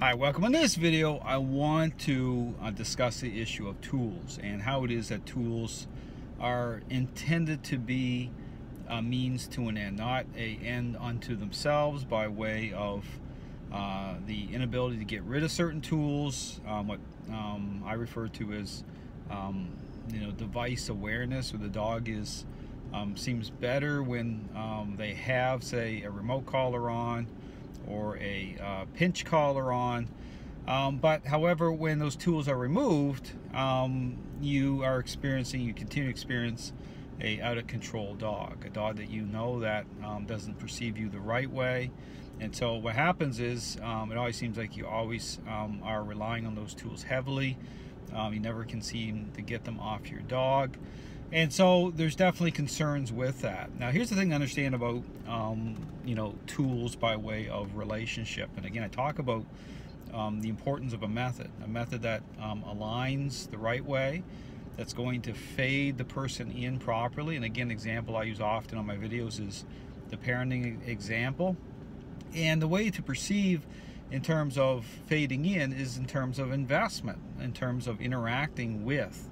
Hi, welcome. In this video, I want to discuss the issue of tools and how it is that tools are intended to be a means to an end, not an end unto themselves by way of the inability to get rid of certain tools, what I refer to as device awareness, where the dog is seems better when they have, say, a remote collar on or a pinch collar on, but however, when those tools are removed, you continue to experience a out of control dog, a dog that that doesn't perceive you the right way. And so what happens is it always seems like you always are relying on those tools heavily. You never can seem to get them off your dog. And so there's definitely concerns with that. Now, here's the thing to understand about tools by way of relationship. And again, I talk about the importance of a method that aligns the right way, that's going to fade the person in properly. And again, example I use often on my videos is the parenting example. And the way to perceive in terms of fading in is in terms of investment, in terms of interacting with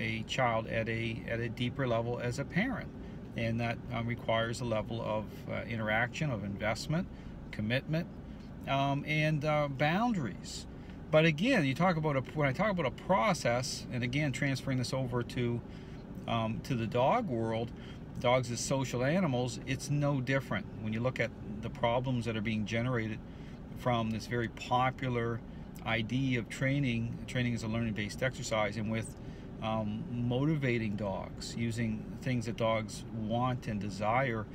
a child at a deeper level as a parent. And that requires a level of interaction, of investment, commitment, and boundaries. But again, when I talk about a process, and again transferring this over to the dog world, dogs as social animals, it's no different. When you look at the problems that are being generated from this very popular idea of training as a learning-based exercise, and with motivating dogs, using things that dogs want and desire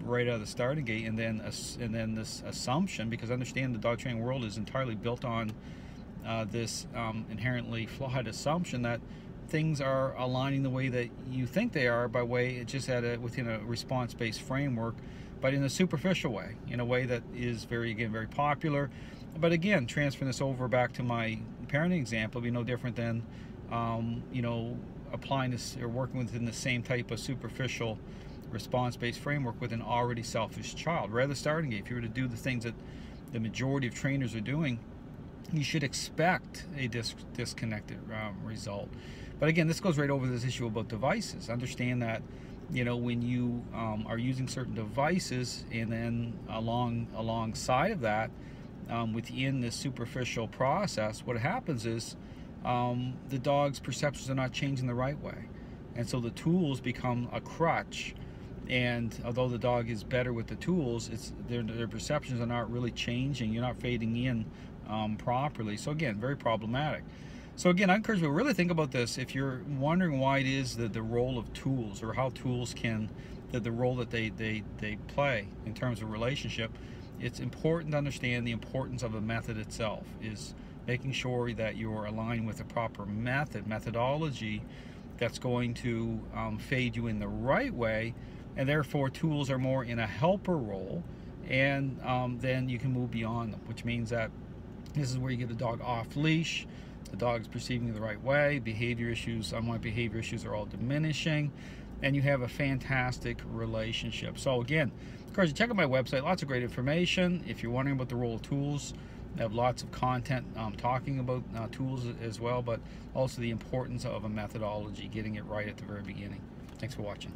right out of the starting gate, and then this assumption, because understand the dog training world is entirely built on this inherently flawed assumption that things are aligning the way that you think they are, by way just within a response-based framework, but in a superficial way, in a way that is very popular. But again, transferring this over back to my parenting example, would be no different than applying this or working within the same type of superficial response-based framework with an already selfish child. Right at the starting gate, if you were to do the things that the majority of trainers are doing, you should expect a disconnected result. But again, this goes right over this issue about devices. Understand that when you are using certain devices, and then alongside of that, within this superficial process, what happens is the dog's perceptions are not changing the right way, and so the tools become a crutch. And although the dog is better with the tools, their perceptions are not really changing. You're not fading in properly. So again, very problematic. So again, I encourage you to really think about this. If you're wondering why it is that the role of tools, or how tools the role that they play in terms of relationship, it's important to understand the importance of the method itself, is making sure that you're aligned with the proper methodology that's going to fade you in the right way. And therefore tools are more in a helper role, and then you can move beyond them, which means that this is where you get the dog off leash, the dog is perceiving you the right way, behavior issues, unwanted behavior issues are all diminishing, and you have a fantastic relationship. So again, encourage you to check out my website, lots of great information. If you're wondering about the role of tools, I have lots of content talking about tools as well, but also the importance of a methodology, getting it right at the very beginning. Thanks for watching.